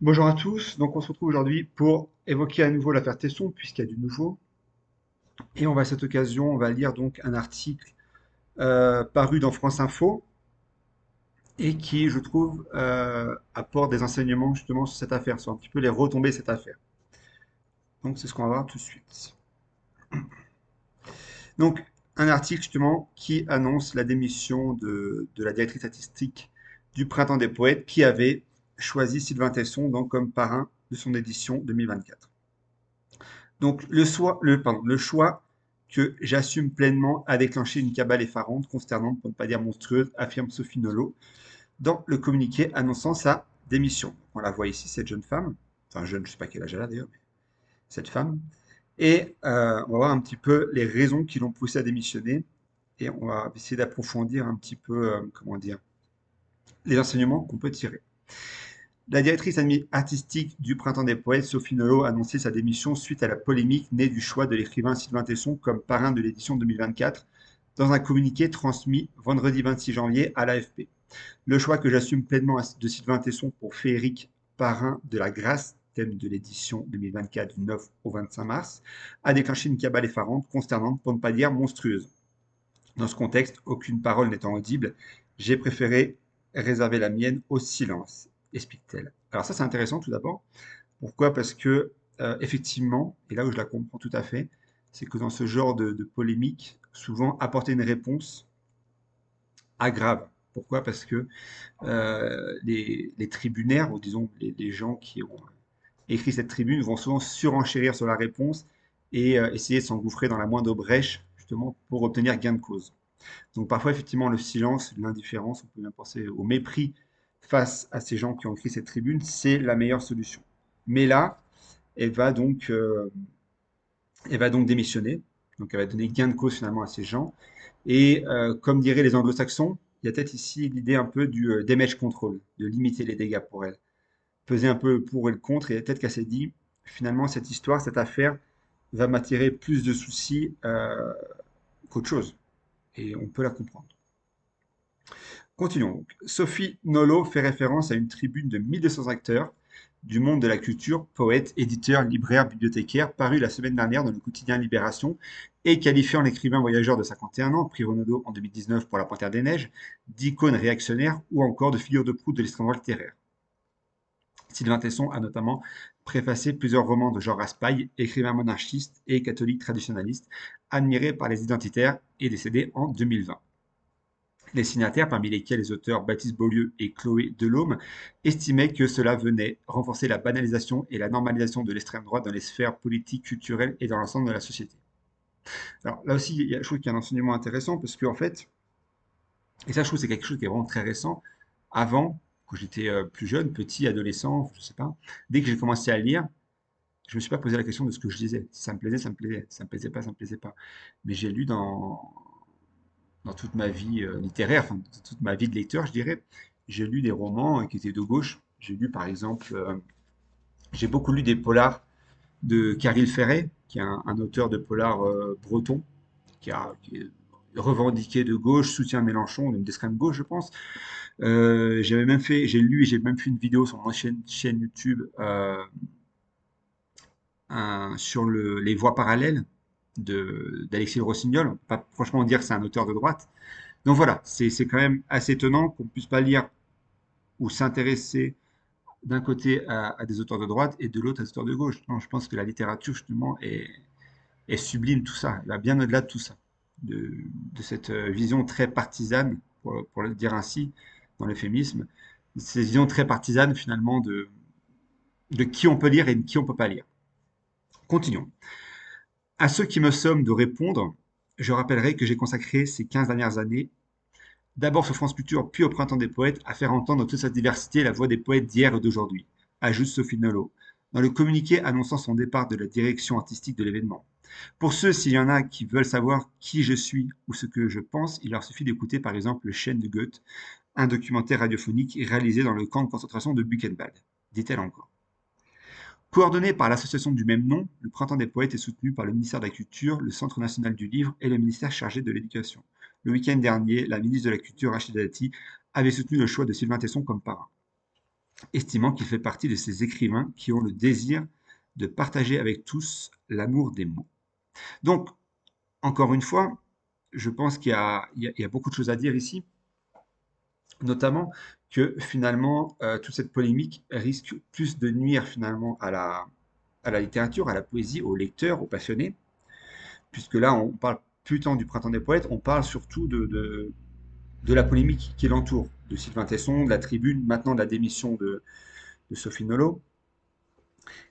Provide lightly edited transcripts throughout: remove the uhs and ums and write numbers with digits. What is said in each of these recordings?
Bonjour à tous, donc on se retrouve aujourd'hui pour évoquer à nouveau l'affaire Tesson, puisqu'il y a du nouveau. Et on va à cette occasion, on va lire donc un article paru dans France Info et qui, je trouve, apporte des enseignements justement sur cette affaire, sur un petit peu les retombées de cette affaire. Donc c'est ce qu'on va voir tout de suite. Donc un article justement qui annonce la démission de la directrice artistique du Printemps des Poètes qui avait choisi Sylvain Tesson donc, comme parrain de son édition 2024. Donc le choix que j'assume pleinement a déclenché une cabale effarante, consternante pour ne pas dire monstrueuse, affirme Sophie Nolot dans le communiqué annonçant sa démission. On la voit ici, cette jeune femme, enfin jeune, je ne sais pas quel âge elle a d'ailleurs, mais cette femme. Et on va voir un petit peu les raisons qui l'ont poussée à démissionner et on va essayer d'approfondir un petit peu, comment dire, les enseignements qu'on peut tirer. La directrice artistique du Printemps des Poètes, Sophie Nolot, a annoncé sa démission suite à la polémique née du choix de l'écrivain Sylvain Tesson comme parrain de l'édition 2024 dans un communiqué transmis vendredi 26 janvier à l'AFP. Le choix que j'assume pleinement de Sylvain Tesson pour Fééric, parrain de la Grâce, thème de l'édition 2024 du 9 au 25 mars, a déclenché une cabale effarante, consternante, pour ne pas dire monstrueuse. Dans ce contexte, aucune parole n'étant audible, j'ai préféré réserver la mienne au silence, explique-t-elle. Alors ça, c'est intéressant tout d'abord. Pourquoi? Parce que, effectivement, et là où je la comprends tout à fait, c'est que dans ce genre de polémique, souvent apporter une réponse aggrave. Pourquoi? Parce que les tribunaires, ou disons les gens qui ont écrit cette tribune, vont souvent surenchérir sur la réponse et essayer de s'engouffrer dans la moindre brèche, justement, pour obtenir gain de cause. Donc parfois, effectivement, le silence, l'indifférence, on peut même penser au mépris face à ces gens qui ont écrit cette tribune, c'est la meilleure solution. Mais là, elle va donc, euh, elle va donc démissionner. Donc elle va donner gain de cause finalement à ces gens. Et comme diraient les anglo-saxons, il y a peut-être ici l'idée un peu du damage control, de limiter les dégâts pour elle. Peser un peu le pour et le contre, et peut-être qu'elle s'est dit, finalement, cette histoire, cette affaire, va m'attirer plus de soucis qu'autre chose. Et on peut la comprendre. Continuons donc. Sophie Nolot fait référence à une tribune de 1200 acteurs du monde de la culture, poètes, éditeurs, libraires, bibliothécaires, parue la semaine dernière dans le quotidien Libération et qualifiant l'écrivain voyageur de 51 ans, prix Renaudot en 2019 pour La Panthère des Neiges, d'icône réactionnaire ou encore de figure de proue de l'histoire littéraire. Sylvain Tesson a notamment préfacé plusieurs romans de Jean Raspail, écrivain monarchiste et catholique traditionnaliste, admiré par les identitaires et décédé en 2020. Les signataires, parmi lesquels les auteurs Baptiste Beaulieu et Chloé Delhomme, estimaient que cela venait renforcer la banalisation et la normalisation de l'extrême droite dans les sphères politiques, culturelles et dans l'ensemble de la société. Alors là aussi, je trouve qu'il y a un enseignement intéressant parce qu'en fait, et ça je trouve que c'est quelque chose qui est vraiment très récent, avant, quand j'étais plus jeune, petit, adolescent, je sais pas, dès que j'ai commencé à lire, je me suis pas posé la question de ce que je lisais. Si ça me plaisait, ça me plaisait. Si ça me plaisait pas, ça me plaisait pas. Mais j'ai lu dans toute ma vie littéraire, enfin, dans toute ma vie de lecteur, je dirais, j'ai lu des romans qui étaient de gauche. J'ai lu, par exemple, j'ai beaucoup lu des polars de Caril Ferret, qui est un auteur de polars breton, qui est revendiqué de gauche, soutient Mélenchon, une d'extrême gauche, je pense. J'ai lu et j'ai même fait une vidéo sur ma chaîne YouTube sur les voies parallèles d'Alexis de Rossignol. On peut pas franchement dire que c'est un auteur de droite. Donc voilà, c'est quand même assez étonnant qu'on ne puisse pas lire ou s'intéresser d'un côté à des auteurs de droite et de l'autre à des auteurs de gauche. Non, je pense que la littérature, justement, est sublime tout ça. Elle va bien au-delà de tout ça, de cette vision très partisane, pour le dire ainsi, dans l'euphémisme, cette vision très partisane, finalement, de qui on peut lire et de qui on ne peut pas lire. Continuons. À ceux qui me somment de répondre, je rappellerai que j'ai consacré ces 15 dernières années d'abord sur France Culture, puis au Printemps des Poètes, à faire entendre toute cette diversité la voix des poètes d'hier et d'aujourd'hui, ajoute Sophie Nolot, dans le communiqué annonçant son départ de la direction artistique de l'événement. Pour ceux, s'il y en a qui veulent savoir qui je suis ou ce que je pense, il leur suffit d'écouter par exemple Le Chêne de Goethe, un documentaire radiophonique réalisé dans le camp de concentration de Buchenwald, dit-elle encore. Coordonné par l'association du même nom, le Printemps des Poètes est soutenu par le ministère de la Culture, le Centre national du livre et le ministère chargé de l'Éducation. Le week-end dernier, la ministre de la Culture, Rachida Dati, avait soutenu le choix de Sylvain Tesson comme parrain. estimant qu'il fait partie de ces écrivains qui ont le désir de partager avec tous l'amour des mots. Donc, encore une fois, je pense qu'il y a beaucoup de choses à dire ici, notamment que finalement, toute cette polémique risque plus de nuire finalement à la littérature, à la poésie, aux lecteurs, aux passionnés, puisque là, on parle plus tant du Printemps des poètes, on parle surtout de la polémique qui l'entoure, de Sylvain Tesson, de la Tribune, maintenant de la démission de Sophie Nolot.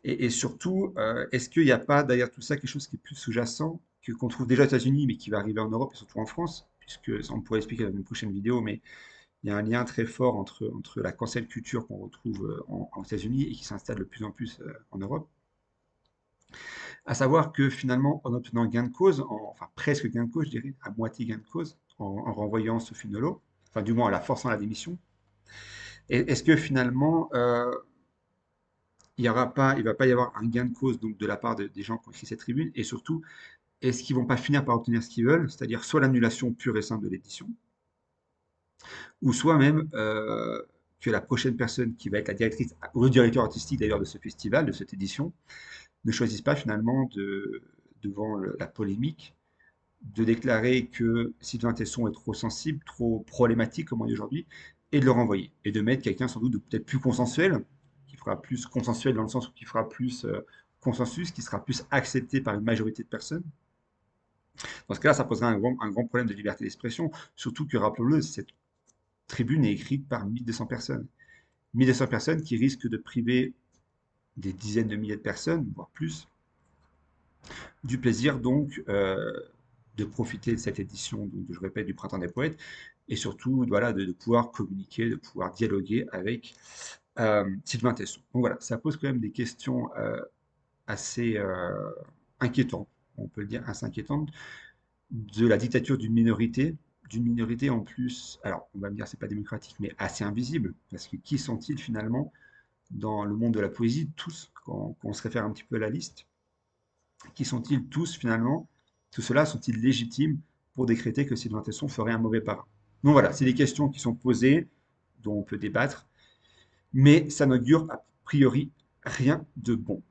Et surtout, est-ce qu'il n'y a pas derrière tout ça quelque chose qui est plus sous-jacent, qu'on trouve déjà aux États-Unis, mais qui va arriver en Europe et surtout en France, puisque ça, on pourrait expliquer dans une prochaine vidéo, mais il y a un lien très fort entre la cancel culture qu'on retrouve aux États-Unis et qui s'installe de plus en plus en Europe. À savoir que finalement, en obtenant gain de cause, enfin presque gain de cause, je dirais, à moitié gain de cause, en renvoyant Sophie Nolot, enfin du moins en la forçant à la démission, est-ce que finalement, il va pas y avoir un gain de cause donc de la part des gens qui ont écrit cette tribune, et surtout, est-ce qu'ils vont pas finir par obtenir ce qu'ils veulent, c'est-à-dire soit l'annulation pure et simple de l'édition, ou soit même que la prochaine personne qui va être la directrice ou le directeur artistique d'ailleurs de ce festival, de cette édition, ne choisisse pas finalement devant la polémique de déclarer que Sylvain Tesson est trop sensible, trop problématique, comme on dit aujourd'hui, et de le renvoyer. Et de mettre quelqu'un sans doute de peut-être plus consensuel, qui fera plus consensuel dans le sens où qui fera plus consensus, qui sera plus accepté par une majorité de personnes. Dans ce cas-là, ça posera un grand problème de liberté d'expression, surtout que, rappelons-le, cette tribune est écrite par 1200 personnes. 1200 personnes qui risquent de priver des dizaines de milliers de personnes, voire plus, du plaisir donc de profiter de cette édition, donc, je répète, du Printemps des Poètes, et surtout voilà, de pouvoir communiquer, de pouvoir dialoguer avec Sylvain Tesson. Donc voilà, ça pose quand même des questions assez inquiétantes, on peut le dire assez inquiétantes, de la dictature d'une minorité en plus, alors on va me dire c'est pas démocratique, mais assez invisible, parce que qui sont-ils finalement dans le monde de la poésie, tous, quand on se réfère un petit peu à la liste, qui sont-ils tous finalement, tout cela sont-ils légitimes pour décréter que Sylvain Tesson ferait un mauvais parrain? Donc voilà, c'est des questions qui sont posées, dont on peut débattre, mais ça n'augure a priori rien de bon.